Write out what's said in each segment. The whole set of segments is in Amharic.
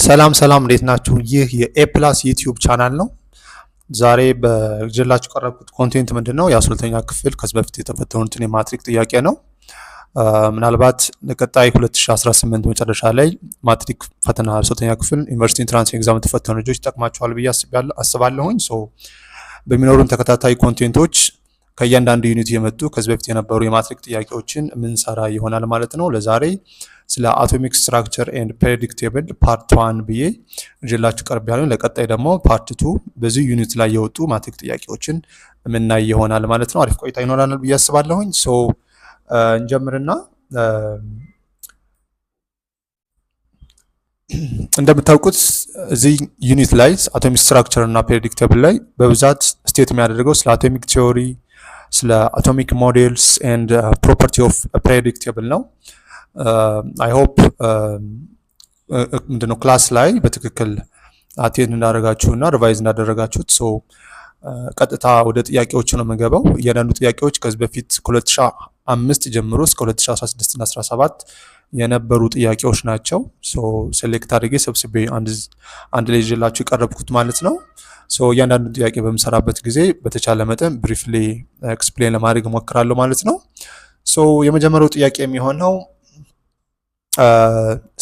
ሰላም እንዴት ናችሁ? ይህ የኤ ፕላስ ዩቲዩብ ቻናል ነው። ዛሬ በጀላችሁ ቀረብኩት ኮንቴንት ምንድነው? የ12ኛ ክፍል ከዚህ በፊት የተፈተኑትን የማትሪክ ጥያቄ ነው። ምናልባት ለቀጣይ 2018 መጨረሻ ላይ ማትሪክ ፈተና 12ኛ ክፍል ዩኒቨርሲቲ ኢንትራንስ ኤግዛም ተፈተኑ ልጆች ይጠቅማቸዋል ብዬ አስባለሁኝ። በሚኖሩን ተከታታይ ኮንቴንቶች ከእያንዳንዱ ዩኒት የመጡ ከዚህ በፊት የነበሩ የማትሪክ ጥያቄዎችን ምንሰራ ይሆናል ማለት ነው። ለዛሬ ስለ አቶሚክ ስትራክቸር ኤንድ ፔሪዮዲክ ቴብል ፓርት 1 ብዬ እጀላችሁ ቀርብ ያለኝ። ለቀጣይ ደግሞ ፓርት 2 በዚህ ዩኒት ላይ የወጡ ማትሪክ ጥያቄዎችን ምናይ ይሆናል ማለት ነው። አሪፍ ቆይታ ይኖራል ብዬ አስባለሁኝ። እንጀምርና እንደምታውቁት እዚህ ዩኒት ላይ አቶሚክ ስትራክቸር እና ፔሪዮዲክ ቴብል ላይ በብዛት ስቴት የሚያደርገው ስለ አቶሚክ ቲዮሪ፣ ስለ አቶሚክ ሞዴልስ ኤንድ ፕሮፐርቲ ኦፍ ፔሪዮዲክ ቴብል ነው። አይ ሆፕ ምንድነው ክላስ ላይ በትክክል አቴንድ እንዳደረጋችሁ እና ሪቫይዝ እንዳደረጋችሁት። ቀጥታ ወደ ጥያቄዎቹ ነው የምንገባው። እያንዳንዱ ጥያቄዎች ከዚህ በፊት ከ2005 ጀምሮ እስከ 2016 እና 17 የነበሩ ጥያቄዎች ናቸው። ሴሌክት አድርጌ ሰብስቤ አንድ ላይ ይዤላችሁ የቀረብኩት ማለት ነው። እያንዳንዱ ጥያቄ በምሰራበት ጊዜ በተቻለ መጠን ብሪፍሊ ኤክስፕሌን ለማድረግ እሞክራለሁ ማለት ነው። የመጀመሪያው ጥያቄ የሚሆነው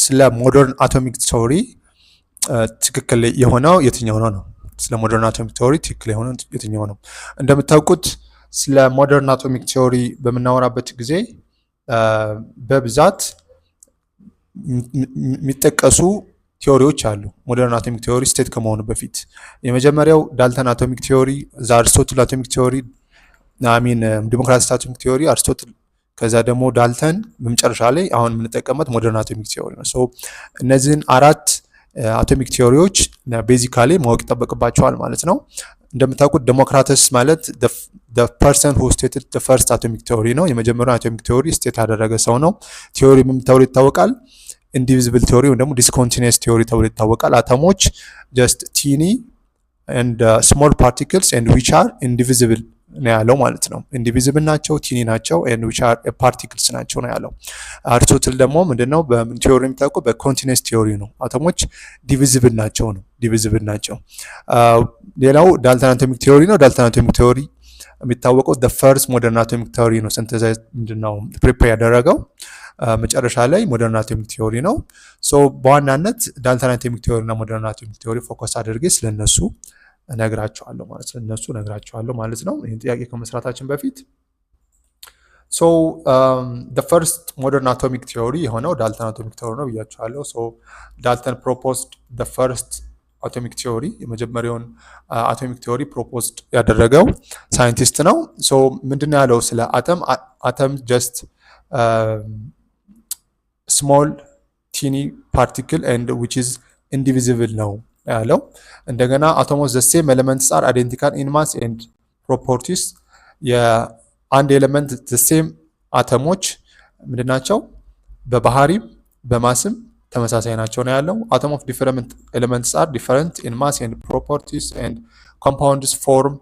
ስለ ሞደርን አቶሚክ ቲዮሪ ትክክል የሆነው የትኛው ነው? ስለ ሞደርን አቶሚክ ቲዮሪ ትክክል የሆነው የትኛው ነው? እንደምታውቁት ስለ ሞደርን አቶሚክ ቲዮሪ በምናወራበት ጊዜ በብዛት የሚጠቀሱ ቲዮሪዎች አሉ። ሞደርን አቶሚክ ቲዮሪ ስቴት ከመሆኑ በፊት የመጀመሪያው ዳልተን አቶሚክ ቲዮሪ፣ አሪስቶትል አቶሚክ ቲዮሪ፣ ዲሞክራቲክ አቶሚክ ቲዮሪ፣ አሪስቶትል፣ ከዛ ደግሞ ዳልተን፣ በመጨረሻ ላይ አሁን የምንጠቀመት ሞደርን አቶሚክ ቲዮሪ ነው። እነዚህን አራት አቶሚክ ቲዮሪዎች ቤዚካሊ ማወቅ ይጠበቅባቸዋል ማለት ነው። እንደምታውቁት ዴሞክራተስ ማለት ፐርሰን ሁ ስቴትድ ፈርስት አቶሚክ ቲዮሪ ነው። የመጀመሪያው አቶሚክ ቲዮሪ ስቴት ያደረገ ሰው ነው። ቲዮሪ ምን ተብሎ ይታወቃል? ኢንዲቪዚብል ቲዮሪ ወይም ደግሞ ዲስኮንቲኒየስ ቲዮሪ ተብሎ ይታወቃል። አተሞች ጀስት ቲኒ ኤንድ ስሞል ፓርቲክልስ ኤንድ ዊች አር ኢንዲቪዚብል ነው ያለው ማለት ነው። ኢንዲቪዚብል ናቸው፣ ቲኒ ናቸው፣ ኤንድ ዊች አር ፓርቲክልስ ናቸው ነው ያለው። አሪስቶትል ደግሞ ምንድነው በቲዮሪ የሚታወቀው በኮንቲኒየስ ቲዮሪ ነው። አተሞች ዲቪዚብል ናቸው ነው ዲቪዚብል ናቸው። ሌላው ዳልተን አቶሚክ ቲዮሪ ነው። ዳልተን አቶሚክ ቲዮሪ የሚታወቀው ፈርስት ሞደርን አቶሚክ ቲዮሪ ነው። ሲንተሳይዝ ምንድነው ፕሪፔር ያደረገው መጨረሻ ላይ ሞደርን አቶሚክ ቲዮሪ ነው። በዋናነት ዳልተን አቶሚክ ቲዮሪ እና ሞደርን አቶሚክ ቲዮሪ ፎከስ አድርጌ ስለነሱ እነግራቸዋለሁ ማለት ነው። ይህን ጥያቄ ከመስራታችን በፊት ፈርስት ሞደርን አቶሚክ ቲዮሪ የሆነው ዳልተን አቶሚክ ቲዮሪ ነው ብያቸዋለሁ። ዳልተን ፕሮፖዝድ ፈርስት አቶሚክ ቲዮሪ፣ የመጀመሪያውን አቶሚክ ቲዮሪ ፕሮፖዝድ ያደረገው ሳይንቲስት ነው። ምንድነው ያለው ስለ አተም ጀስት ስሞል ቲኒ ፓርቲክል ኤንድ ዊች ኢዝ ኢንዲቪዚብል ነው ያለው። እንደገና አቶሞስ ዘ ሴም ኤሌመንትስ አር አይደንቲካል ኢን ማስ ኤንድ ፕሮፐርቲስ፣ የአንድ ኤሌመንት ዘ ሴም አተሞች ምንድናቸው? በባህሪም በማስም ተመሳሳይ ናቸው ነው ያለው። አቶም ኦፍ ዲፈረንት ኤሌመንትስ አር ዲፈረንት ኢን ማስ ኤንድ ፕሮፐርቲስ ኤንድ ኮምፓውንድስ ፎርም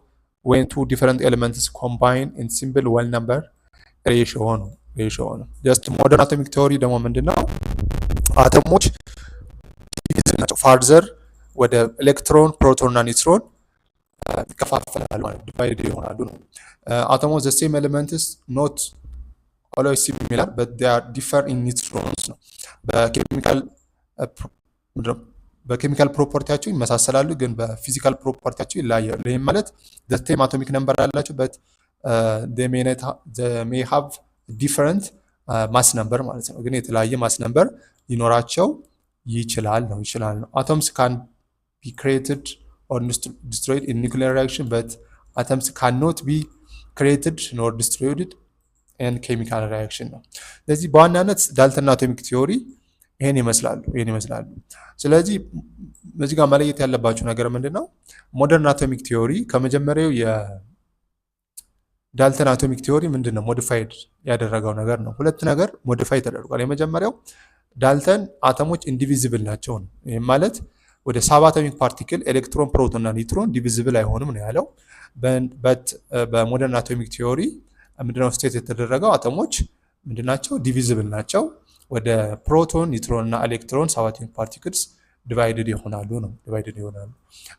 ዌን ቱ ዲፈረንት ኤሌመንትስ ኮምባይን ኢን ሲምፕል ዌል ነምበር ሬሽዮ ነው። ጀስት ሞደርን አቶሚክ ቲዮሪ ደግሞ ምንድነው? አተሞች ናቸው ፋርዘር ወደ ኤሌክትሮን፣ ፕሮቶን እና ኒውትሮን ይከፋፈላሉ ማለት ዲቫይድ ይሆናሉ ነው። አቶሞች ዘ ሴም ኤሌመንትስ ኖት ኦልዌይስ ሲሚላር በት ዴይ አር ዲፈር ኢን ኒውትሮንስ ነው። በኬሚካል ፕሮፐርቲያቸው ይመሳሰላሉ፣ ግን በፊዚካል ፕሮፐርቲያቸው ይለያያሉ። ይህም ማለት ዘ ሴም አቶሚክ ነምበር ያላቸው በት ሜይ ሃቭ ዲፈረንት ማስ ነምበር ማለት ነው። ግን የተለያየ ማስ ነምበር ሊኖራቸው ይችላል ነው። አቶምስ ካን be created or destroyed in nuclear reaction, but atoms cannot be created nor destroyed in chemical reaction ነው። ስለዚህ በዋናነት ዳልተን አቶሚክ ቲዮሪ ይሄን ይመስላሉ። ስለዚህ በዚህ ጋር መለየት ያለባችሁ ነገር ምንድነው? ሞደርን አቶሚክ ቲዮሪ ከመጀመሪያው የዳልተን አቶሚክ ቲዮሪ ምንድነው ሞዲፋይድ ያደረገው ነገር ነው። ሁለት ነገር ሞዲፋይ ተደርጓል። የመጀመሪያው ዳልተን አተሞች ኢንዲቪዚብል ናቸው ነው። ይሄም ማለት ወደ ሳብ አቶሚክ ፓርቲክል ኤሌክትሮን፣ ፕሮቶን እና ኒውትሮን ዲቪዚብል አይሆንም ነው ያለው። በሞደርን አቶሚክ ቲዮሪ ምንድነው ስቴት የተደረገው? አተሞች ምንድናቸው? ዲቪዚብል ናቸው። ወደ ፕሮቶን፣ ኒውትሮን እና ኤሌክትሮን ሳብ አቶሚክ ፓርቲክልስ ዲቫይድድ ይሆናሉ ነው ዲቫይድድ ይሆናሉ።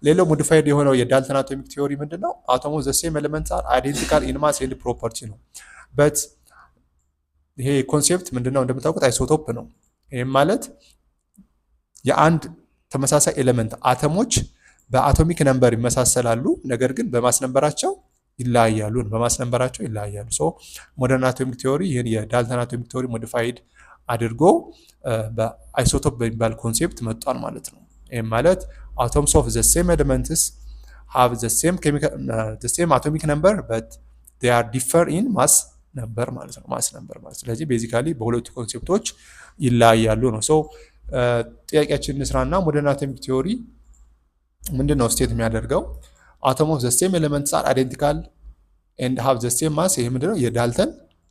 ሌላው ሞዲፋይድ የሆነው የዳልተን አቶሚክ ቲዮሪ ምንድነው? አቶሞች ዘ ሴም ኤሌመንትስ አር አይዴንቲካል ኢን ማስ ኤንድ ፕሮፐርቲ ነው። በት ይሄ ኮንሴፕት ምንድነው? እንደምታውቁት አይሶቶፕ ነው። ይሄም ማለት የአንድ ተመሳሳይ ኤሌመንት አተሞች በአቶሚክ ነምበር ይመሳሰላሉ፣ ነገር ግን በማስ ነምበራቸው ይለያያሉ። ሶ ሞደርን አቶሚክ ቲዮሪ ይህን የዳልተን አቶሚክ ቲዮሪ ሞዲፋይድ አድርጎ በአይሶቶፕ በሚባል ኮንሴፕት መጥቷል ማለት ነው። ይህም ማለት አቶምስ ኦፍ ዘ ሴም ኤሌመንትስ ሃቭ ዘ ሴም አቶሚክ ነምበር በት ዴይ አር ዲፈር ኢን ማስ ነምበር ማለት ነው። ስለዚህ ቤዚካሊ በሁለቱ ኮንሴፕቶች ይለያያሉ ነው። ሶ ጥያቄያችን እንስራና ሞደርን አቶሚክ ቲዮሪ ምንድነው ስቴት የሚያደርገው? አቶም ኦፍ ዘ ሴም ኤሌመንትስ አር አይዴንቲካል ኤንድ ሃቭ ዘ ሴም ማስ። ይሄ ምንድነው? የዳልተን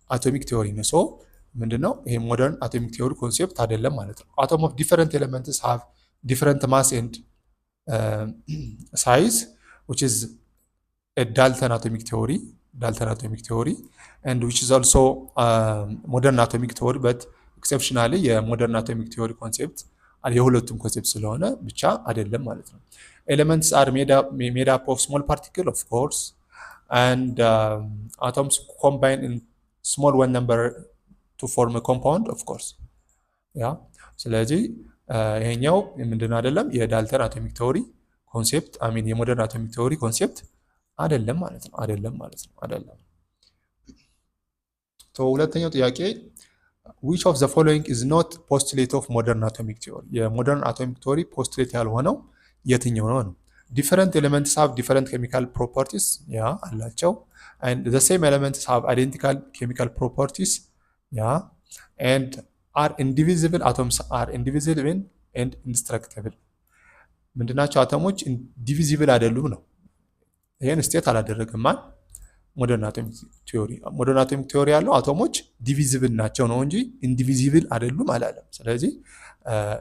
አቶሚክ ቲዮሪ ነው። ሶ ምንድነው? ይሄ ሞደርን አቶሚክ ቲዮሪ ኮንሴፕት አይደለም ማለት ነው። አቶም ኦፍ ዲፈረንት ኤሌመንትስ ሃቭ ዲፈረንት ማስ ኤንድ ሳይዝ which is a Dalton atomic theory and which is also modern atomic theory but exceptionally የሞደርን አቶሚክ ቲዮሪ ኮንሴፕት የሁለቱም ኮንሴፕት ስለሆነ ብቻ አይደለም ማለት ነው። ኤሌመንትስ አር made up of small particle of course and atoms combine in small one number to form a compound of course ያ ስለዚህ ይሄኛው ምንድነው? አይደለም የዳልተን አቶሚክ ቲዮሪ ኮንሴፕት የሞደርን አቶሚክ ቲዮሪ ኮንሴፕት አይደለም ማለት ነው። አይደለም። ሁለተኛው ጥያቄ which of the following is not postulate of modern atomic theory? የሞደርን አቶሚክ ቲዮሪ ፖስቱሌት ያልሆነው የትኛው ነው? different elements have different chemical properties ያ አላቸው and the same elements have identical chemical properties ያ and are indivisible. atoms are indivisible and indestructible. ምንድናቸው? አተሞች ኢንዲቪዚብል አይደሉም ነው። ይሄን ስቴት አላደረገም ማን? ሞደርን አቶሚክ ቲዮሪ ያለው አቶሞች ዲቪዚብል ናቸው ነው እንጂ ኢንዲቪዚብል አይደሉም አላለም። ስለዚህ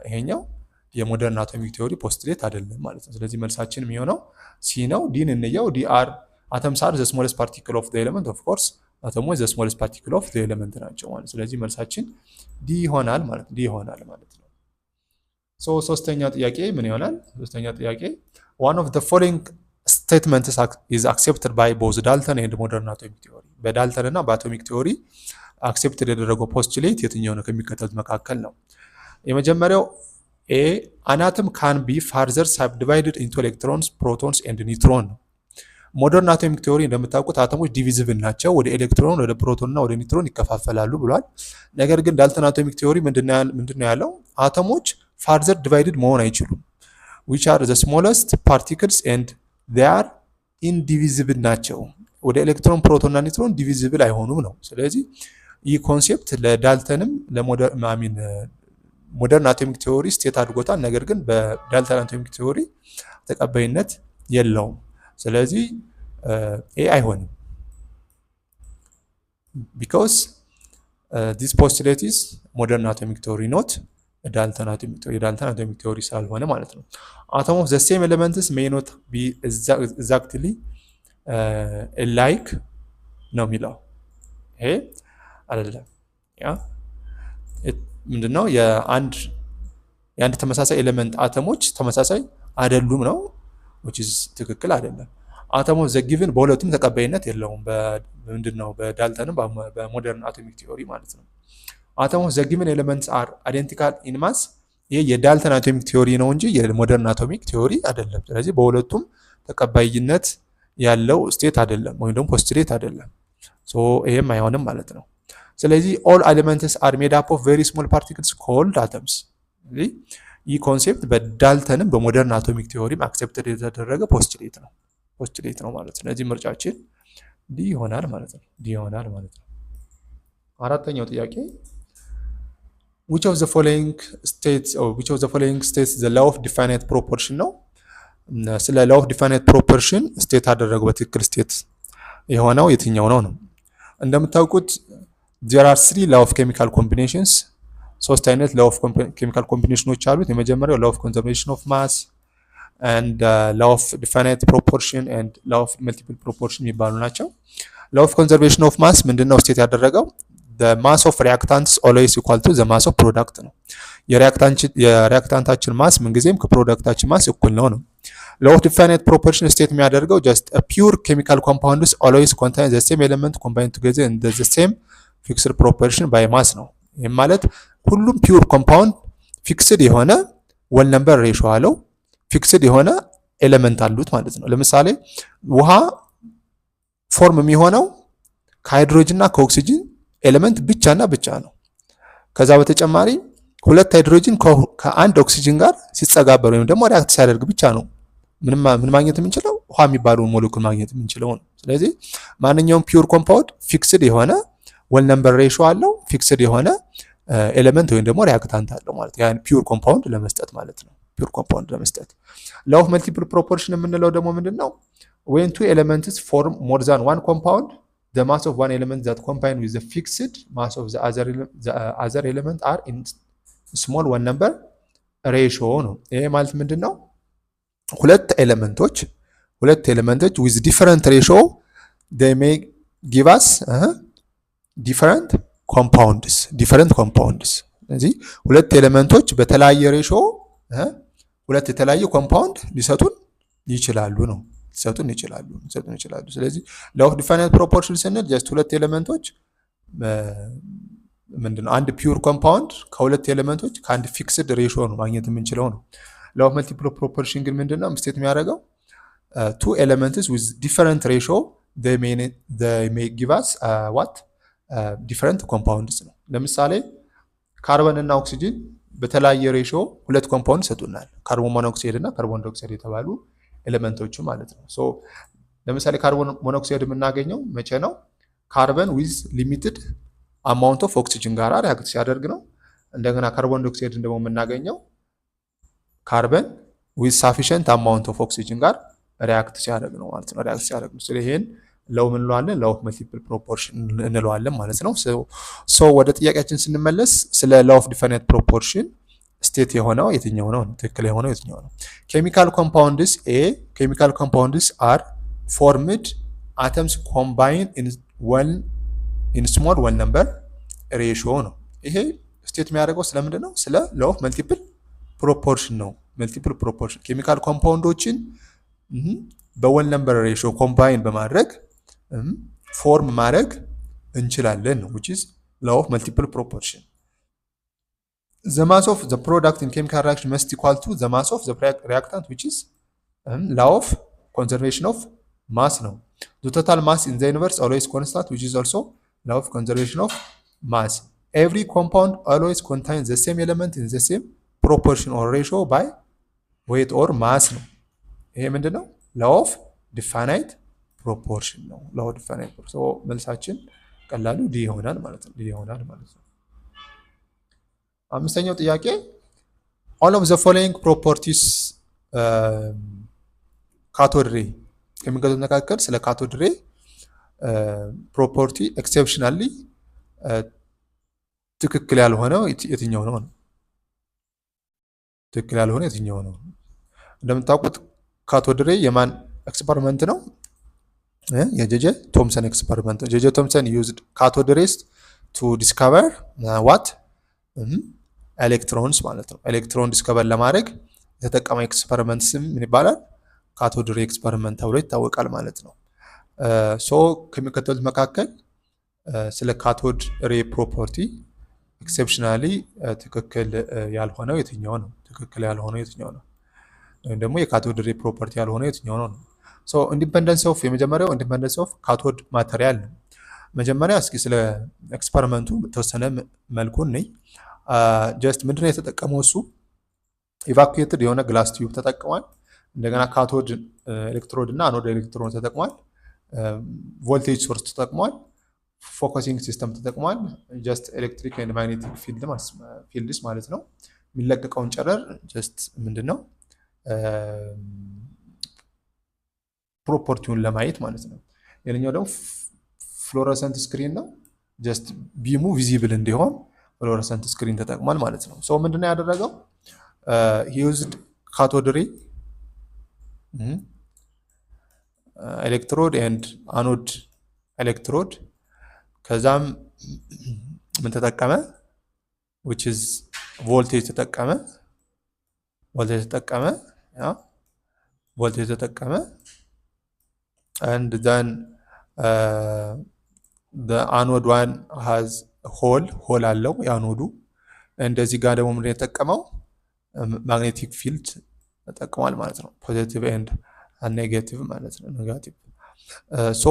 ይሄኛው የሞደርን አቶሚክ ቲዮሪ ፖስቱሌት አይደለም ማለት ነው። ስለዚህ መልሳችን የሚሆነው ሲ ነው። ዲን እንየው። ዲ አር atoms are the smallest particle of the element of course አቶሞች the smallest particle of the element ናቸው ማለት። ስለዚህ መልሳችን ዲ ይሆናል ማለት ነው። ሶስተኛ ጥያቄ ምን ይሆናል? ሶስተኛ ጥያቄ one of the following statements is accepted by both Dalton and modern atomic theory. በዳልተን እና በአቶሚክ ቲዮሪ አክሴፕት የተደረገው ፖስቱሌት የትኛው ነው ከሚከተሉት መካከል ነው? የመጀመሪያው ኤ an atom can be further subdivided into electrons, protons and neutron ነው። ሞደርን አቶሚክ ቲዮሪ እንደምታውቁት አተሞች ዲቪዚብል ናቸው፣ ወደ ኤሌክትሮን፣ ወደ ፕሮቶን እና ወደ ኒውትሮን ይከፋፈላሉ ብሏል። ነገር ግን ዳልተን አቶሚክ ቲዮሪ ምንድነው ያለው? አተሞች ፋርዘር ዲቫይድድ መሆን አይችሉም። which are the smallest particles and they are indivisible ናቸው። ወደ ኤሌክትሮን፣ ፕሮቶን እና ኒውትሮን ዲቪዚብል አይሆኑም ነው። ስለዚህ ይህ ኮንሴፕት ለዳልተንም ሞደርን አቶሚክ ቲዮሪ ስቴት አድርጎታል። ነገር ግን በዳልተን አቶሚክ ቲዮሪ ተቀባይነት የለውም። ስለዚህ ኤ አይሆንም because this postulate is modern atomic theory not የዳልተን አቶሚክ ቲዮሪ ስላልሆነ ማለት ነው። atom of the same elements may not be exactly alike ነው የሚለው። ይሄ አይደለም። ያ ምንድነው? የአንድ ተመሳሳይ ኤሌመንት አተሞች ተመሳሳይ አይደሉም ነው which is ትክክል አይደለም። atom of the given በሁለቱም ተቀባይነት የለውም። ምንድነው? በዳልተንም በሞደርን አቶሚክ ቲዮሪ ማለት ነው። atom of the given elements are identical in mass ይሄ የዳልተን አቶሚክ ቲዮሪ ነው እንጂ የሞደርን አቶሚክ ቲዮሪ አይደለም። ስለዚህ በሁለቱም ተቀባይነት ያለው ስቴት አይደለም ወይም ደግሞ ፖስቱሌት አይደለም። ይሄም አይሆንም ማለት ነው። ስለዚህ all elements are made up of very small particles called atoms። ይህ ኮንሴፕት በዳልተንም በሞደርን አቶሚክ ቲዮሪም አክሴፕትድ የተደረገ ፖስቱሌት ነው ማለት ነው። ስለዚህ ምርጫችን ዲ ይሆናል ማለት ነው። አራተኛው ጥያቄ which of the following states the law of definite proportion ነው። ስለ law of definite proportion ስቴት አደረገው በትክክል ስቴት የሆነው የትኛው ነው? እንደምታውቁት there are three law of chemical combinations ሶስት አይነት law of chemical combinations አሉት። የመጀመሪያው law of conservation of mass and law of definite proportion and law of multiple proportion የሚባሉ ናቸው። law of conservation of mass ምንድነው ስቴት ያደረገው? the mass of reactants always equal to the mass of product ነው። የሪያክታንታችን ማስ ምንጊዜም ከፕሮዳክታችን ማስ እኩል ነው ነው። law of definite proportion ስቴት የሚያደርገው just a pure chemical compounds always contain the same element combined together in the same fixed proportion by mass ነው። ይህም ማለት ሁሉም ፒውር ኮምፓውንድ ፊክስድ የሆነ ወል ነምበር ሬሾ አለው፣ ፊክስድ የሆነ ኤሌመንት አሉት ማለት ነው። ለምሳሌ ውሃ ፎርም የሚሆነው ከሃይድሮጅን እና ከኦክሲጅን ኤሌመንት ብቻና ብቻ ነው። ከዛ በተጨማሪ ሁለት ሃይድሮጅን ከአንድ ኦክሲጅን ጋር ሲጸጋበር ወይም ደግሞ ሪአክት ሲያደርግ ብቻ ነው ምን ማግኘት የምንችለው ውሃ የሚባለውን ሞለኪውል ማግኘት የምንችለው ነው። ስለዚህ ማንኛውም ፒውር ኮምፓውንድ ፊክስድ የሆነ ወል ነምበር ሬሾ አለው፣ ፊክስድ የሆነ ኤሌመንት ወይም ደግሞ ሪአክታንት አለው ማለት ያን ፒውር ኮምፓውንድ ለመስጠት ማለት ነው። ፒውር ኮምፓውንድ ለመስጠት law of multiple proportion የምንለው ደግሞ ምንድነው? when two elements form more than one compound the mass of one element that combine with the fixed mass of the other element are in small one number ratio ነው። ይሄ ማለት ምንድነው? ሁለት ኤሌመንቶች with different ratio they may give us different compounds ስለዚህ ሁለት ኤሌመንቶች በተለያየ ሬሾ ሁለት የተለያየ ኮምፓውንድ ሊሰጡን ይችላሉ ነው ሊሰጡን ይችላሉ። ስለዚህ law of definite proportion ስንል ጀስት ሁለት ኤሌመንቶች ምንድነው አንድ ፒውር ኮምፓውንድ ከሁለት ኤሌመንቶች ከአንድ ፊክስድ ሬሾ ነው ማግኘት የምንችለው ነው። law of multiple proportion ግን ምንድነው ስቴት የሚያደርገው two elements with different ratio they may give us what different compounds ነው። ለምሳሌ ካርበን እና ኦክሲጅን በተለያየ ሬሾ ሁለት ኮምፓውንድ ሰጡናል፣ ካርቦን ሞኖክሳይድ እና ካርቦን ዳይኦክሳይድ የተባሉ ኤሌመንቶች ማለት ነው። ሶ ለምሳሌ ካርቦን ሞኖክሳይድ የምናገኘው መቼ ነው? ካርበን ዊዝ ሊሚትድ አማውንት ኦፍ ኦክሲጅን ጋር ሪአክት ሲያደርግ ነው። እንደገና ካርቦን ዳይኦክሳይድን ደግሞ የምናገኘው ካርበን ዊዝ ሳፊሽንት አማውንት ኦፍ ኦክሲጅን ጋር ሪአክት ሲያደርግ ነው ማለት ነው። ሪአክት ሲያደርግ ነው። ስለዚህ ይሄን ለው ምን እንለዋለን? law of multiple proportion እንለዋለን ማለት ነው። ሶ ወደ ጥያቄያችን ስንመለስ ስለ law of definite proportion ስቴት የሆነው የትኛው ነው? ትክክል የሆነው የትኛው ነው? chemical compounds are formed atoms combined in small one number ratio ነው። ይሄ ስቴት የሚያደርገው ስለምንድን ነው? ስለ law of multiple proportion ነው። multiple proportion ኬሚካል ኮምፓውንዶችን በወል ነምበር ሬሾ ኮምባይን በማድረግ ፎርም ማድረግ እንችላለን ነው which is law of multiple proportion. the mass of the product in chemical reaction must equal to the mass of the reactant which is law of conservation of mass ነው። the total mass in the universe always constant which is also law of conservation of mass. every compound always contains the same element in the same proportion or ratio by weight or mass ነው። ይሄ ምንድነው? law of definite proportion ነው። law of definite proportion so መልሳችን ቀላሉ ዲ ይሆናል ማለት ነው። አምስተኛው ጥያቄ all of the following properties ካቶድ ሬይ ከሚገኙት መካከል ስለ ካቶድ ሬይ ፕሮፐርቲ ኤክሴፕሽናሊ ትክክል ያልሆነው የትኛው ነው? ትክክል ያልሆነው የትኛው ነው? እንደምታውቁት ካቶድ ሬይ የማን ኤክስፐሪመንት ነው? የጄጄ ቶምሰን ኤክስፐሪመንት። ጄጄ ቶምሰን used cathode rays to discover what ኤሌክትሮንስ ማለት ነው። ኤሌክትሮን ዲስከቨር ለማድረግ የተጠቀመው ኤክስፐሪመንት ስም ምን ይባላል? ካቶድ ሬይ ኤክስፐሪመንት ተብሎ ይታወቃል ማለት ነው። ሶ ከሚከተሉት መካከል ስለ ካቶድ ሬይ ፕሮፐርቲ ኤክሴፕሽናሊ ትክክል ያልሆነው የትኛው ነው? ትክክል ያልሆነው የትኛው ነው? ወይም ደግሞ የካቶድ ሬይ ፕሮፐርቲ ያልሆነው የትኛው ነው? ሶ ኢንዲፔንደንስ ኦፍ የመጀመሪያው ኢንዲፔንደንስ ኦፍ ካቶድ ማቴሪያል ነው። መጀመሪያ እስኪ ስለ ኤክስፐሪመንቱ በተወሰነ መልኩ ነኝ ጀስት ምንድነው የተጠቀመው? እሱ ኢቫኩዌትድ የሆነ ግላስ ቲዩብ ተጠቅሟል። እንደገና ካቶድ ኤሌክትሮድ እና አኖድ ኤሌክትሮድ ተጠቅሟል። ቮልቴጅ ሶርስ ተጠቅሟል። ፎከሲንግ ሲስተም ተጠቅሟል። ጀስት ኤሌክትሪክ ኤንድ ማግኔቲክ ፊልድስ ማለት ነው። የሚለቀቀውን ጨረር ጀስት ምንድነው ፕሮፐርቲውን ለማየት ማለት ነው። የኛው ደግሞ ፍሎረሰንት ስክሪን ነው። ጀስት ቢሙ ቪዚብል እንዲሆን ፍሎረሰንት ስክሪን ተጠቅሟል ማለት ነው። ሶ ምንድነው ያደረገው? he used cathode ray ኤሌክትሮድ ኤንድ አኖድ ኤሌክትሮድ ከዛም ምን ተጠቀመ? which is ቮልቴጅ ተጠቀመ። ቮልቴጅ ተጠቀመ and then the anode one has ሆል አለው የአኖዱ። እንደዚህ ጋር ደግሞ ምን የተጠቀመው ማግኔቲክ ፊልድ ተጠቅሟል ማለት ነው። ፖዚቲቭ ኤንድ ኔጌቲቭ ማለት ነው። ኔጋቲቭ ሶ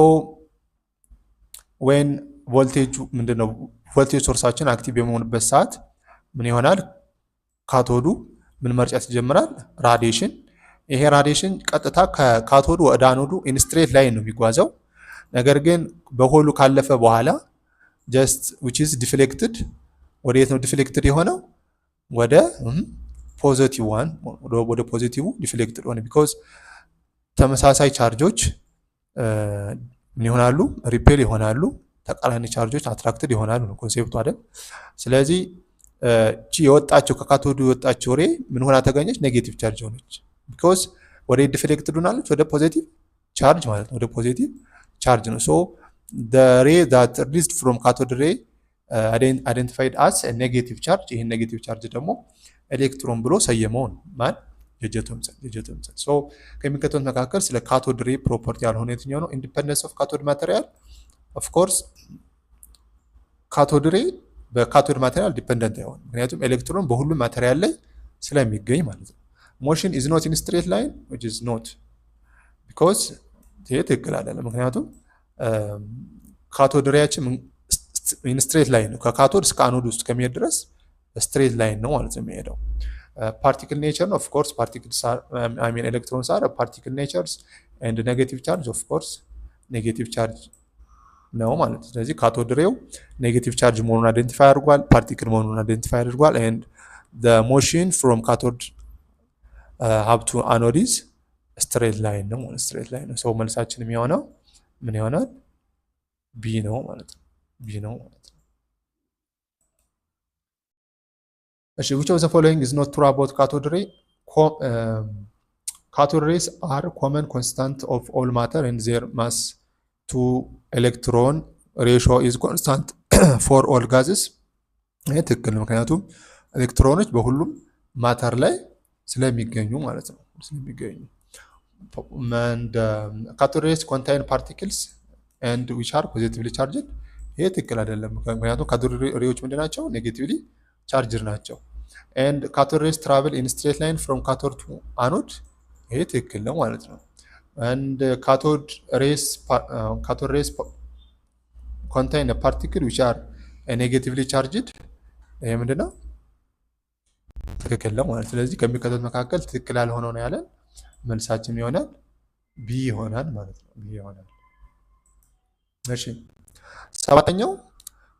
ዌን ቮልቴጅ ምንድነው? ቮልቴጅ ሶርሳችን አክቲቭ በመሆንበት ሰዓት ምን ይሆናል? ካቶዱ ምን መርጨት ይጀምራል? ራዲዬሽን። ይሄ ራዲዬሽን ቀጥታ ከካቶዱ ወደ አኖዱ ኢንስትሬት ላይን ነው የሚጓዘው። ነገር ግን በሆሉ ካለፈ በኋላ ጀስት which is deflected ወዴት ነው ዲፍሌክትድ የሆነው? ወደ ፖዚቲቭ ዋን ወደ ፖዚቲቭ ዲፍሌክትድ ሆነ። ቢኮዝ ተመሳሳይ ቻርጆች ምን ይሆናሉ? ሪፔል ይሆናሉ። ተቃራኒ ቻርጆች አትራክትድ ይሆናሉ ነው ኮንሴፕቱ አይደል? ስለዚህ እቺ የወጣቸው ከካቶዱ የወጣቸው ሬ ምን ሆና ተገኘች? ኔጌቲቭ ቻርጅ ሆነች። ቢኮዝ ወደ ዲፍሌክትድ ሆናለች ወደ ፖዚቲቭ ቻርጅ ማለት ነው። ወደ ፖዚቲቭ ቻርጅ ነው። ሶ the ray that released from cathode ray identified as a negative charge። ይሄን ኔጌቲቭ ቻርጅ ደግሞ ኤሌክትሮን ብሎ ሰየመው ነው ማን? የጄ ቶምሰን። ሶ ከሚከተሉት መካከል ስለ ካቶድ ሬ ፕሮፐርቲ ያልሆነ የትኛው ነው? ኢንዲፔንደንስ ኦፍ ካቶድ ማቴሪያል። ኦፍ ኮርስ ካቶድ ሬ በካቶድ ማቴሪያል ዲፔንደንት አይሆንም፣ ምክንያቱም ኤሌክትሮን በሁሉም ማቴሪያል ላይ ስለሚገኝ ማለት ነው። ሞሽን ኢዝ ኖት ኢን ስትሬት ላይን which is not because ይሄ ትክክል አይደለም፣ ምክንያቱም ካቶድ ሬያችን ኢን ስትሬት ላይን ነው። ከካቶድ እስከ አኖድ ውስጥ ከሚሄድ ድረስ ስትሬት ላይን ነው ማለት ነው የሚሄደው። ፓርቲክል ኔቸር ነው። ኦፍ ኮርስ ፓርቲክልስ አይ ሚን ኤሌክትሮንስ አር ፓርቲክል ኔቸርስ ኤንድ ኔጌቲቭ ቻርጅ ኦፍ ኮርስ ኔጌቲቭ ቻርጅ ነው ማለት ነው። ስለዚህ ካቶድ ሬው ኔጌቲቭ ቻርጅ መሆኑን አይደንቲፋይ አድርጓል፣ ፓርቲክል መሆኑን አይደንቲፋይ አድርጓል። ኤንድ the motion from cathode up to anode is straight line ነው ማለት straight line ነው። ሰው መልሳችን የሚሆነው ምን ይሆናል? ቢ ነው ማለት ነው። ቢ ነው ማለት ነው። እሺ which of the following is not true about cathode ray? Cathode rays are common constant of all matter and their mass to electron ratio is constant for all gases። ይሄ ትክክል ነው፣ ምክንያቱም ኤሌክትሮኖች በሁሉም ማተር ላይ ስለሚገኙ ማለት ነው። ስለሚገኙ and cathode rays contain particles and which are positively charged። ይሄ ትክክል አይደለም፣ ምክንያቱም ካቶድ ሬዎች ምንድናቸው? ኔጌቲቭሊ ቻርጅድ ናቸው። and cathode rays travel in straight line from cathode to anode። ይሄ ትክክል ነው ማለት ነው። and cathode rays contain a particle which are negatively charged። ይሄ ምንድነው? ትክክል ነው ማለት። ስለዚህ ከሚከተሉት መካከል ትክክል ያልሆነው ነው ያለን፣ መልሳችን ይሆናል ቢ ይሆናል ማለት ነው። ቢ ይሆናል። እሺ ሰባተኛው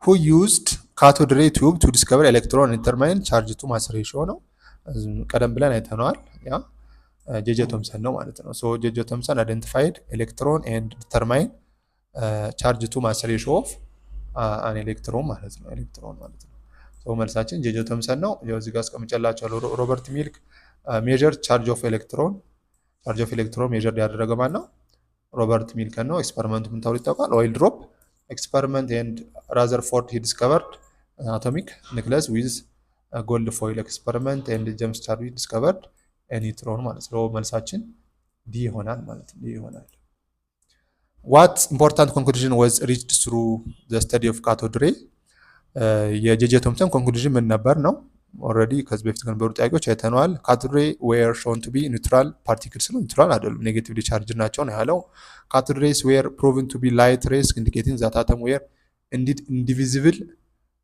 who used cathode ray tube to discover electron and determine charge to mass ratio ነው። ቀደም ብለን አይተነዋል። ያ ጄጄ ቶምሰን ነው ማለት ነው። ሶ ጄጄ ቶምሰን አይደንቲፋይድ ኤሌክትሮን ኤንድ ዲተርማይን ቻርጅ ቱ ማስ ሬሽዮ ኦፍ አን ኤሌክትሮን ማለት ነው። ኤሌክትሮን ማለት ነው። ሶ መልሳችን ጄጄ ቶምሰን ነው። ያው እዚህ ጋር አስቀምጬላችኋለሁ። ሮበርት ሚልክ ሜጀር ቻርጅ ኦፍ ኤሌክትሮን ሜጀር ያደረገ ማን ነው? ሮበርት ሚልከን ነው። ኤክስፐሪመንቱ ምን ተብሎ ይታወቃል? ኦይል ድሮፕ ኤክስፐሪመንት ኤንድ ራዘርፎርድ ሂ ዲስከቨርድ አቶሚክ ኒክለስ ዊዝ ጎልድ ፎይል ኤክስፐሪመንት ኤንድ ጀምስ ቻርጅ ዲስከቨርድ ኒውትሮን ማለት ነው። መልሳችን ዲ ይሆናል ማለት ነው። ዲ ይሆናል። ዋት ኢምፖርታንት ኮንክሉዥን ዋዝ ሪችድ ስሩ ዘ ስተዲ ኦፍ ካቶድ ሬይ? የጄጄ ቶምሰን ኮንክሉዥን ምን ነበር ነው? ኦልሬዲ ከዚህ በፊት ከነበሩ ጥያቄዎች አይተነዋል። ካቶድ ሬይ ዌር ሾን ቱ ቢ ኒውትራል ፓርቲክልስ ነው፣ ኒውትራል አይደሉም፣ ኔጌቲቭሊ ቻርጅ ናቸው ነው ያለው። ካቶድ ሬይስ ዌር ፕሩቭን ቱ ቢ ላይት ሬይስ ኢንዲኬቲንግ ዛት አተም ዌር ኢንዲድ ኢንዲቪዚብል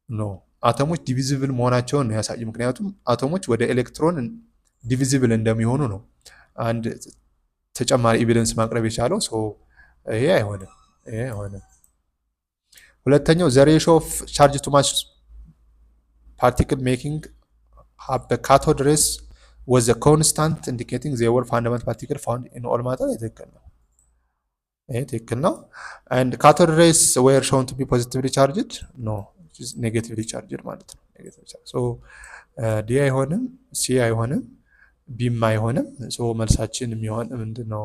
ነው። አተሞች ዲቪዚብል መሆናቸውን ነው ያሳዩ። ምክንያቱም አተሞች ወደ ኤሌክትሮን ዲቪዚብል እንደሚሆኑ ነው አንድ ተጨማሪ ኤቪደንስ ማቅረብ የቻለው። ሶ ይሄ አይሆንም። ሁለተኛው ዘ ሬሽዮ ኦፍ ቻርጅ ቱ ማስ ፓርቲክል ሜኪንግ the cathode rays was a constant indicating they were fundamental particle found in all matter። ትክክል ነው። and cathode rays were shown to be positively charged no it is negatively charged ማለት ነው። negatively charged so ዲ አይሆንም፣ ሲ አይሆንም፣ ቢም አይሆንም። ሶ መልሳችን የሚሆን ምንድነው?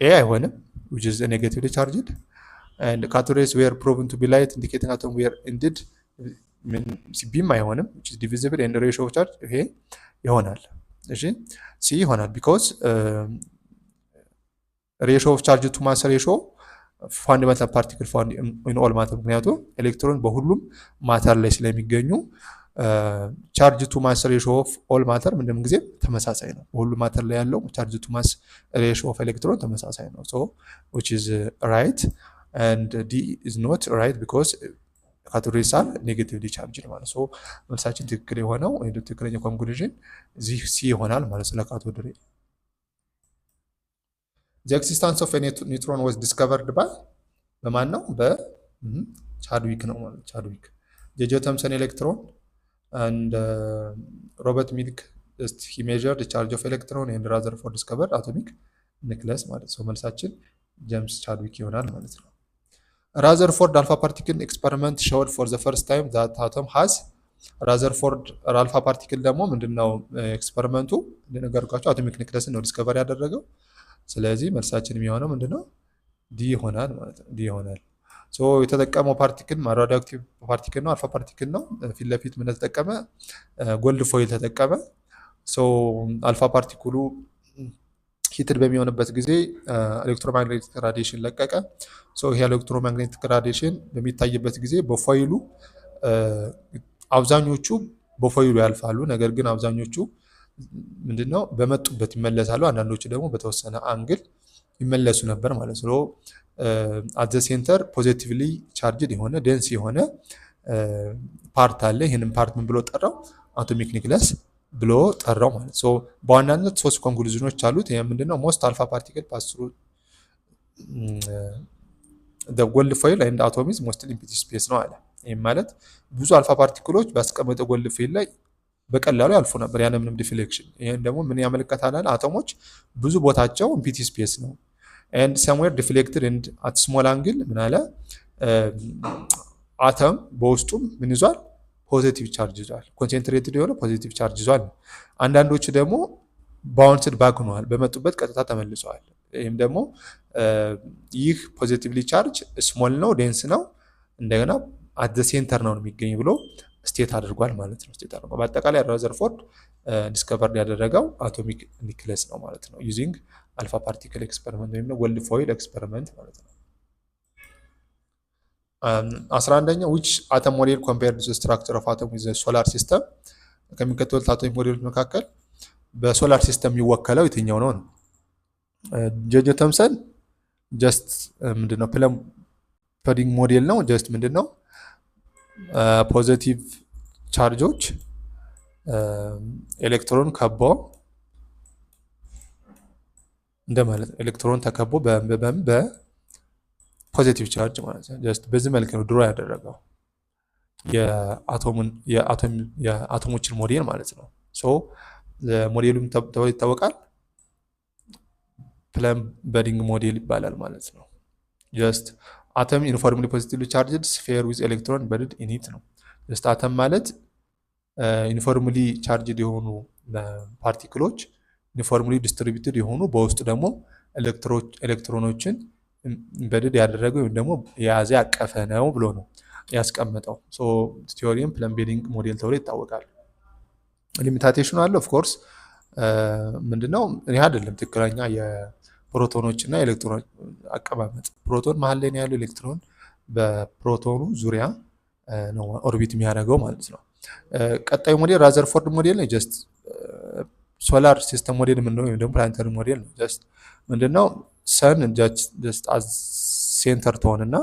ኤ አይሆንም which is negatively charged and cathode rays were proven to be light indicating atom were indeed ቢም አይሆንም which is divisible and ratio of charge ይሄ ይሆናል። እሺ ሲ ይሆናል because ratio of charge to mass ratio ፋንዳሜንታል ፓርቲክል ፋውንድ ኢን ኦል ማተር ምክንያቱም ኤሌክትሮን በሁሉም ማተር ላይ ስለሚገኙ ቻርጅ ቱ ማስ ሬሾ ኦፍ ኦል ማተር ምንም ጊዜ ተመሳሳይ ነው። በሁሉም ማተር ላይ ያለው ቻርጅ ቱ ማስ ሬሾ ኦፍ ኤሌክትሮን ተመሳሳይ ነው። ሶ which is right and D is not right because cathode rays are negatively charged ማለት ሶ መልሳችን ትክክል የሆነው ወይ ትክክለኛ ኮንክሉዥን እዚህ ሲ ይሆናል ማለት ስለ ካቶድ ሬይ። The existence of a neutron was discovered by በማን ነው? በቻድዊክ ነው ማለት ቻድዊክ። ጄጄ ተምሰን ኤሌክትሮን and Robert Milk just he measured the charge of electron and Rutherford discovered atomic nucleus ማለት ነው። መልሳችን ጄምስ ቻድዊክ ይሆናል ማለት ነው። Rutherford alpha particle experiment showed for the first time that atom has Rutherford alpha particle ደግሞ ምንድነው ኤክስፐሪመንቱ እንደነገርኳችሁ አቶሚክ ኒክለስ ነው ዲስከቨር ያደረገው። ስለዚህ መልሳችን የሚሆነው ምንድነው? ዲ ይሆናል ማለት ነው። ዲ ይሆናል። ሶ የተጠቀመው ፓርቲክል ራዲዮአክቲቭ ፓርቲክል ነው፣ አልፋ ፓርቲክል ነው። ፊት ለፊት ምን ተጠቀመ? ጎልድ ፎይል ተጠቀመ። ሶ አልፋ ፓርቲክሉ ሂትድ በሚሆንበት ጊዜ ኤሌክትሮማግኔቲክ ራዲዬሽን ለቀቀ። ሶ ይሄ ኤሌክትሮማግኔቲክ ራዲዬሽን በሚታይበት ጊዜ በፎይሉ አብዛኞቹ በፎይሉ ያልፋሉ። ነገር ግን አብዛኞቹ ምንድነው በመጡበት ይመለሳሉ። አንዳንዶቹ ደግሞ በተወሰነ አንግል ይመለሱ ነበር ማለት ነው። አት ዘ ሴንተር ፖዚቲቭሊ ቻርጅድ የሆነ ዴንስ የሆነ ፓርት አለ። ይሄንን ፓርት ምን ብሎ ጠራው? አቶሚክ ኒክለስ ብሎ ጠራው ማለት ነው። በዋናነት ሶስት ኮንክሉዥኖች አሉት። ይሄ ምንድነው? ሞስት አልፋ ፓርቲክል ፓስ ትሩ the gold foil and atom is mostly empty space ነው አለ። ይሄ ማለት ብዙ አልፋ ፓርቲክሎች ባስቀመጠው ጎልድ ፎይል ላይ በቀላሉ ያልፉ ነበር ያለ ምንም ዲፍሌክሽን። ይሄን ደግሞ ምን ያመለክታል? አቶሞች ብዙ ቦታቸው ኢምፒቲ ስፔስ ነው and somewhere deflected and at small angle ምን አለ? አተም በውስጡም ምን ይዟል? ፖዚቲቭ ቻርጅ ይዟል። ኮንሰንትሬትድ የሆነ ፖዚቲቭ ቻርጅ ይዟል። አንዳንዶቹ ደግሞ ባውንስድ ባክ ሆነዋል፣ በመጡበት ቀጥታ ተመልሰዋል። ይሄም ደግሞ ይህ ፖዚቲቭሊ ቻርጅ ስሞል ነው፣ ዴንስ ነው፣ እንደገና አት ዘ ሴንተር ነው የሚገኝ ብሎ ስቴት አድርጓል ማለት ነው። ስቴት አድርጓል። በአጠቃላይ ራዘርፎርድ ዲስከቨርድ ያደረገው አቶሚክ ኒክለስ ነው ማለት ነው ዩዚንግ አልፋ ፓርቲክል ኤክስፐሪመንት ወይም ጎልድ ፎይል ኤክስፐሪመንት ማለት ነው። 11ኛው which atom model compared to the structure of atom with the solar system ከሚከተሉት አቶሚክ ሞዴሎች መካከል በሶላር ሲስተም የሚወከለው የትኛው ነው? ጄጄ ተምሰን ጀስት ምንድነው ፕለም ፐዲንግ ሞዴል ነው። ጀስት ምንድነው ፖዚቲቭ ቻርጆች ኤሌክትሮን ከቦ እንደማለት ኤሌክትሮን ተከቦ በፖዚቲቭ ቻርጅ ማለት ነው። ጀስት በዚህ መልክ ነው ድሮ ያደረገው የአቶሞችን ሞዴል ማለት ነው። ሶ ሞዴሉም ይታወቃል ፕለም በዲንግ ሞዴል ይባላል ማለት ነው። ጀስት አተም ዩኒፎርምሊ ፖዚቲቭሊ ቻርጅድ ስፌር ዊዝ ኤሌክትሮን በድድ ኢኒት ነው። ጀስት አተም ማለት ዩኒፎርምሊ ቻርጅድ የሆኑ ፓርቲክሎች ዩኒፎርምሊ ዲስትሪቢዩትድ የሆኑ በውስጡ ደግሞ ኤሌክትሮኖችን በድድ ያደረገ ወይም ደግሞ የያዘ ያቀፈ ነው ብሎ ነው ያስቀመጠው። ሶ ቲዮሪም ፕለም በዲንግ ሞዴል ተብሎ ይታወቃል። ሊሚታቴሽኑ አለ ኦፍ ኮርስ ምንድነው? ይሄ አይደለም ትክክለኛ የፕሮቶኖች እና ኤሌክትሮን አቀማመጥ። ፕሮቶን መሀል ላይ ነው ያለው፣ ኤሌክትሮን በፕሮቶኑ ዙሪያ ነው ኦርቢት የሚያደርገው ማለት ነው። ቀጣዩ ሞዴል ራዘርፎርድ ሞዴል ነው። ጀስት ሶላር ሲስተም ሞዴል ምንድነው? ወይም ደግሞ ፕላኔታሪ ሞዴል ነው። ጀስት ምንድነው? ሰን ጀስት አዝ ሴንተር ትሆንና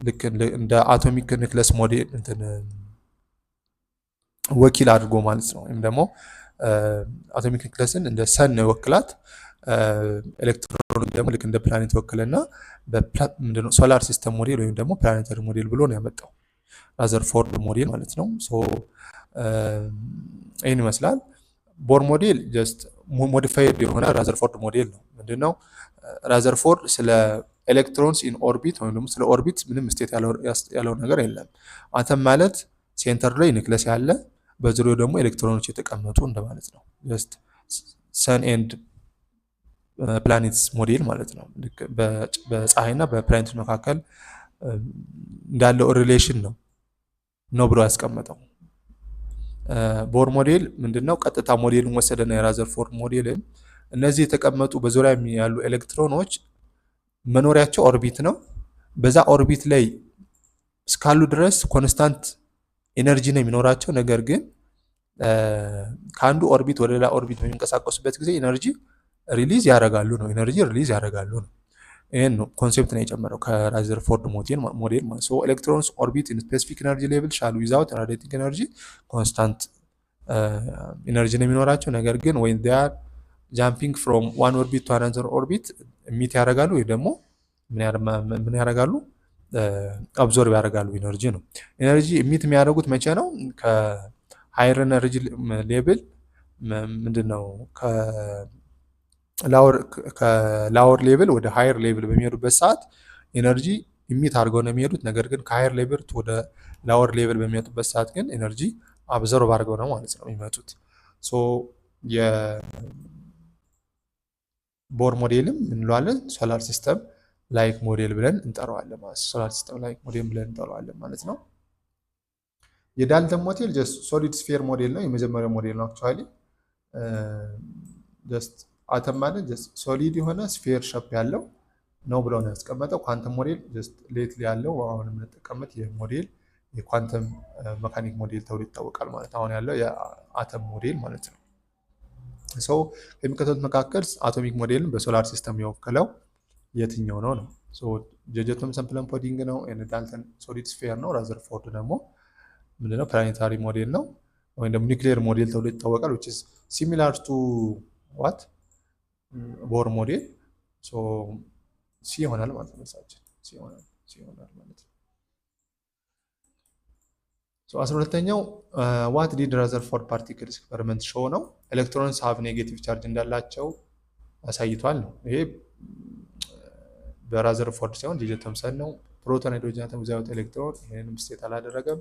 ልክ እንደ አቶሚክ ኒክለስ ሞዴል እንትን ወኪል አድርጎ ማለት ነው። ወይም ደግሞ አቶሚክ ኒክለስን እንደ ሰን ይወክላት፣ ኤሌክትሮን ደግሞ ልክ እንደ ፕላኔት ወክለና ምንድነው ሶላር ሲስተም ሞዴል ወይም ደግሞ ፕላኔታሪ ሞዴል ብሎ ነው ያመጣው ራዘርፎርድ ሞዴል ማለት ነው። ሶ ይህን ይመስላል። ቦር ሞዴል ጀስት ሞዲፋይድ የሆነ ራዘርፎርድ ሞዴል ነው። ምንድነው ራዘርፎርድ ስለ ኤሌክትሮንስ ኢን ኦርቢት ወይም ደግሞ ስለ ኦርቢት ምንም ስቴት ያለው ነገር የለም። አተም ማለት ሴንተር ላይ ኒክለስ ያለ በዙሪያው ደግሞ ኤሌክትሮኖች የተቀመጡ እንደማለት ነው። ጀስት ሰን ኤንድ ፕላኔትስ ሞዴል ማለት ነው። ልክ በፀሐይና በፕላኔቶች መካከል እንዳለው ሪሌሽን ነው ብሎ ያስቀመጠው። ቦር ሞዴል ምንድነው? ቀጥታ ሞዴልን ወሰደና የራዘርፎርድ ሞዴልን እነዚህ የተቀመጡ በዙሪያ ያሉ ኤሌክትሮኖች መኖሪያቸው ኦርቢት ነው። በዛ ኦርቢት ላይ እስካሉ ድረስ ኮንስታንት ኤነርጂ ነው የሚኖራቸው። ነገር ግን ከአንዱ ኦርቢት ወደ ሌላ ኦርቢት በሚንቀሳቀሱበት ጊዜ ኤነርጂ ሪሊዝ ያደርጋሉ ነው። ይህን ነው ኮንሴፕት ነው የጨመረው ከራዘርፎርድ ሞዴል ማለት ነው። ኤሌክትሮንስ ኦርቢት ኢን ስፔሲፊክ ኤነርጂ ሌቭል ሻል ዊዛውት ራዲቲንግ ኤነርጂ ኮንስታንት ኤነርጂ ነው የሚኖራቸው። ነገር ግን ወይን ዴይ አር ጃምፒንግ ፍሮም ዋን ኦርቢት ቱ አናዘር ኦርቢት ኢሚት ያደርጋሉ ወይ ደግሞ ምን ያደርጋሉ? አብዞርብ ያደርጋሉ ኤነርጂ ነው። ኤነርጂ ኢሚት የሚያደርጉት መቼ ነው? ከሃየር ኤነርጂ ሌቭል ምንድነው ከላወር ሌቭል ወደ ሃየር ሌቭል በሚሄዱበት ሰዓት ኤነርጂ ኢሚት አድርገው ነው የሚሄዱት። ነገር ግን ከሃየር ሌቭል ወደ ላወር ሌቭል በሚመጡበት ሰዓት ግን ኤነርጂ አብዞርብ አድርገው ነው ማለት ነው የሚመጡት። ሶ የቦር ሞዴልም እንለዋለን ሶላር ሲስተም ላይክ ሞዴል ብለን እንጠራዋለን ማለት ነው። ሶላር ሲስተም ላይክ ሞዴል ብለን እንጠራዋለን ማለት ነው። የዳልተን ሞዴል ጀስት ሶሊድ ስፌር ሞዴል ነው። የመጀመሪያው ሞዴል ነው አክቹአሊ ጀስት አተም ማለት ጀስት ሶሊድ የሆነ ስፌር ሸፕ ያለው ነው ብለው ነው ያስቀመጠው። ኳንተም ሞዴል ጀስት ሌትሊ ያለው አሁን የምንጠቀምበት የሞዴል የኳንተም መካኒክ ሞዴል ተብሎ ይታወቃል ማለት አሁን ያለው የአተም ሞዴል ማለት ነው። ሰው ከሚከተሉት መካከል አቶሚክ ሞዴልን በሶላር ሲስተም የወከለው የትኛው ነው? ጄጄ ቶምሰን ፕለም ፑዲንግ ነው። ዳልተን ሶሊድ ስፌር ነው። ራዘርፎርድ ደግሞ ምንድነው? ፕላኔታሪ ሞዴል ነው ወይም ደግሞ ኒውክሊየር ሞዴል ተብሎ ይታወቃል። which is similar to what ቦር ሞዴል ሲ ይሆናል ማለት ነው። ሲ ይሆናል ማለት ነው። 12ኛው ዋት ዲድ ራዘርፎርድ ፓርቲክል ኤክስፐሪመንት ሾው ነው። ኤሌክትሮንስ ሃቭ ኔጌቲቭ ቻርጅ እንዳላቸው አሳይቷል ነው። ይሄ በራዘርፎርድ ሳይሆን ጄጄ ቶምሰን ነው። ፕሮቶን ሃይድሮጅን አተም ዊዛውት ኤሌክትሮን ይሄንም ስቴት አላደረገም።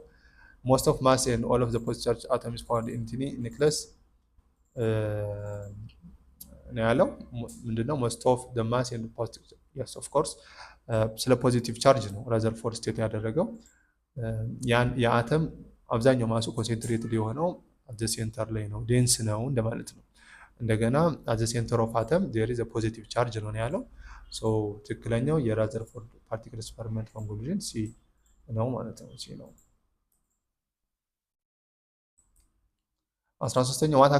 ሞስት ኦፍ ማስ ኤንድ ኦል ኦፍ ዘ ፖዚቲቭ ቻርጅ አተም ኢዝ ፋውንድ ኢን ቲኒ ኒውክለስ ነው ያለው። ምንድነው? ሞስት ኦፍ ዘ ማስ ኤንድ ፖዚቲቭ yes of course ስለ ፖዚቲቭ ቻርጅ ነው ራዘርፎርድ ስቴት ያደረገው። የአተም አብዛኛው ማሱ ኮንሴንትሬትድ የሆነው አት ዘ ሴንተር ላይ ነው፣ ዴንስ ነው እንደማለት ነው። እንደገና አት ዘ ሴንተር ኦፍ አተም ዜር ኢዝ አ ፖዚቲቭ ቻርጅ ነው ያለው። ሶ ትክክለኛው የራዘርፎርድ ፓርቲክል ኤክስፐሪመንት ኮንክሉዥን ሲ ነው ማለት ነው። ሲ ነው። 13ኛው ዋት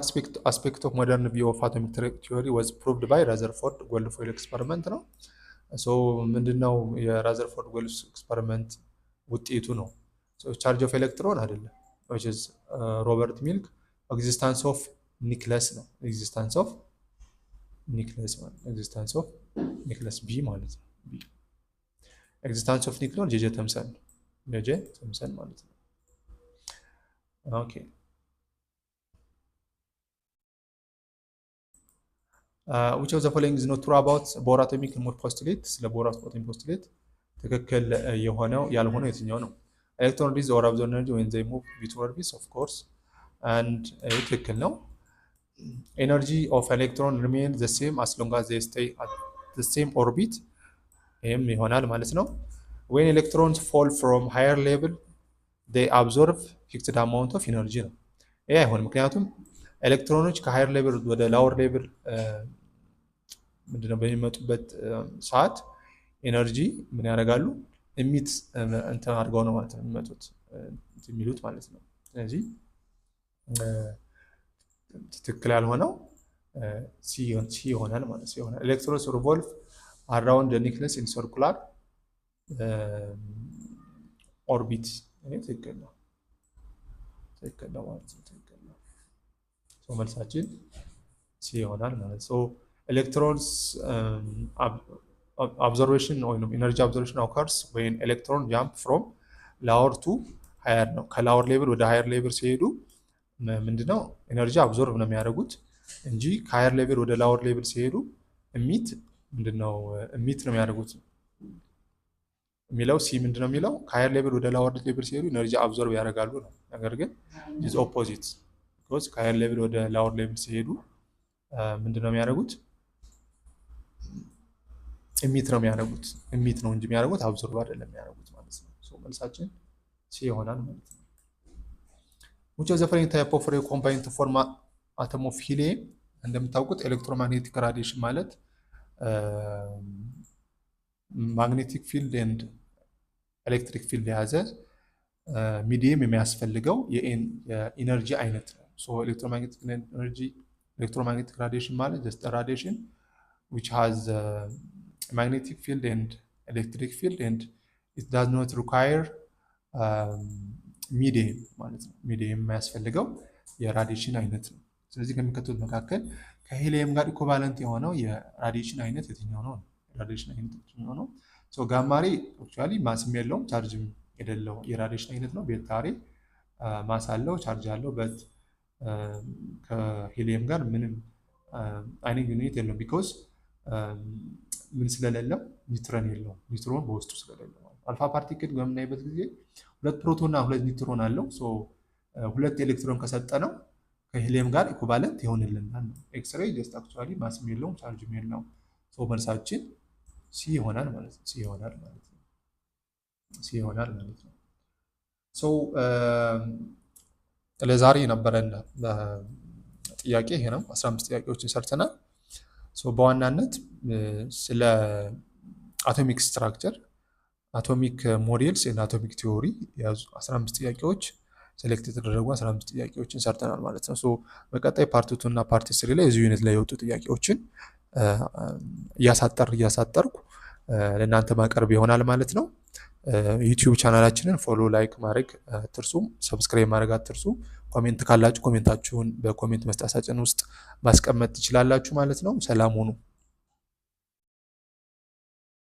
አስፔክት ኦፍ ሞደርን ቪው ኦፍ አቶሚክ ቲዮሪ ዋዝ ፕሩቭድ ባይ ራዘርፎርድ ጎልድፎይል ኤክስፐሪመንት ነው። ሶ ምንድነው የራዘርፎርድ ጎልድፎይል ኤክስፐሪመንት ውጤቱ ነው። ቻርጅ ኦፍ ኤሌክትሮን አይደለም which is ሮበርት ሚልክ ኤግዚስተንስ ኦፍ ኒክለስ ነው። ኤግዚስተንስ ኦፍ ኒክለስ ቢ ማለት ነው። ቢ ኤግዚስተንስ ኦፍ ኒክለስ ጄጄ ቶምሰን ማለት ነው። ኦኬ which of the following is not true about ቦር አቶሚክ ሞድ ፖስቱሌት? ስለ ቦር አቶሚክ ፖስቱሌት ትክክል የሆነው ያልሆነው የትኛው ነው? ኤሌክትሮን ሪሊዝ ኦር አብዞርብ ኤነርጂ when they move between orbits of course and ትክክል ነው። ኤነርጂ ኦፍ ኤሌክትሮን remain the same as long as they stay at the same orbit ይሄም ይሆናል ማለት ነው። when electrons fall from higher level they absorb fixed amount of energy ነው። ይሄ አይሆንም፣ ምክንያቱም ኤሌክትሮኖች ከሃየር ሌቭል ወደ ላወር ሌቭል ምንድነው በሚመጡበት ሰዓት ኤነርጂ ምን ያደርጋሉ? ኢሚት እንትን አድርገው ነው ማለት ነው የሚመጡት የሚሉት ማለት ነው። ስለዚህ ትክክል ያልሆነው ሲ ይሆናል ማለት ነው። ኤሌክትሮንስ ሪቮልቭ አራውንድ ዘ ኒውክሊየስ ኢን ሰርኩላር ኦርቢት። ትክክል ነው ማለት ነው። ትክክል ነው። መልሳችን ሲ ይሆናል ማለት ነው። ኤሌክትሮንስ observation or energy absorption occurs when electron jump from lower to higher ነው። ከላወር ሌቭል ወደ ሃየር ሌቭል ሲሄዱ ምንድነው ኤነርጂ አብዞርብ ነው የሚያደርጉት እንጂ ከሃየር ሌቭል ወደ ላወር ሌቭል ሲሄዱ ኢሚት ምንድነው ኢሚት ነው የሚያደርጉት የሚለው ሲ ምንድነው የሚለው ከሃየር ሌቭል ወደ ላወር ሌቭል ሲሄዱ ኤነርጂ አብዞርብ ያደርጋሉ ነው። ነገር ግን ኢዝ ኦፖዚት because ከሃየር ሌቭል ወደ ላወር ሌቭል ሲሄዱ ምንድነው የሚያደርጉት ኢሚት ነው የሚያደርጉት። ኢሚት ነው እንጂ የሚያደርጉት አብዞርብ አይደለም የሚያደርጉት ማለት ነው። ሶ መልሳችን ሲ ይሆናል ማለት ነው። which of the following type of ray combine to form atom of helium? እንደምታውቁት ኤሌክትሮማግኔቲክ ራዲዬሽን ማለት ማግኔቲክ ፊልድ ኤንድ ኤሌክትሪክ ፊልድ የያዘ ሚዲየም የሚያስፈልገው የኢነርጂ አይነት ነው። ሶ ኤሌክትሮማግኔቲክ ኤነርጂ ኤሌክትሮማግኔቲክ ራዲዬሽን ማለት just a radiation which has magnetic field and electric field and it does not require ሚዲየም ማለት ነው። ሚዲየም የሚያስፈልገው የራዲዬሽን አይነት ነው። ስለዚህ ከሚከተሉት መካከል ከሄሊየም ጋር ኢኩቫለንት የሆነው የራዲዬሽን አይነት የትኛው ነው? የራዲዬሽን አይነት የትኛው ነው? ሶ ጋማሬ አክቹአሊ ማስም የለውም ቻርጅም የሌለው የራዲዬሽን አይነት ነው። ቤታ ሬ ማስ አለው ቻርጅ አለው በት ከሄሊየም ጋር ምንም አይነት ግንኙነት የለውም። ቢኮዝ ምን ስለሌለው ኒውትሮን የለውም። ኒውትሮን በውስጡ ስለሌለው አልፋ ፓርቲክል በምናይበት ጊዜ ሁለት ፕሮቶን እና ሁለት ኒውትሮን አለው። ሶ ሁለት ኤሌክትሮን ከሰጠ ነው ከሄሊየም ጋር ኢኩቫለንት ይሆንልናል። ኤክስሬይ ጀስት አክቹአሊ ማስም የለውም ቻርጅም የለውም። ሶ መልሳችን ሲ ይሆናል ማለት ነው። ሲ ይሆናል ማለት ነው። ሲ ይሆናል ማለት ነው። ሶ ለዛሬ የነበረን ጥያቄ ይሄ ነው። 15 ጥያቄዎችን ሰርተናል። ሶ በዋናነት ስለ አቶሚክ ስትራክቸር፣ አቶሚክ ሞዴልስ እና አቶሚክ ቲዮሪ የያዙ 15 ጥያቄዎች ሴሌክት የተደረጉ 15 ጥያቄዎችን ሰርተናል ማለት ነው። ሶ በቀጣይ ፓርት 2 እና ፓርት 3 ላይ እዚህ ዩኒት ላይ የወጡ ጥያቄዎችን እያሳጠርኩ ለእናንተ ማቀርብ ይሆናል ማለት ነው። ዩቲዩብ ቻናላችንን ፎሎ፣ ላይክ ማድረግ አትርሱ፣ ሰብስክራይብ ማድረግ አትርሱ። ኮሜንት ካላችሁ ኮሜንታችሁን በኮሜንት መስጫ ሳጥን ውስጥ ማስቀመጥ ትችላላችሁ ማለት ነው። ሰላም ሁኑ።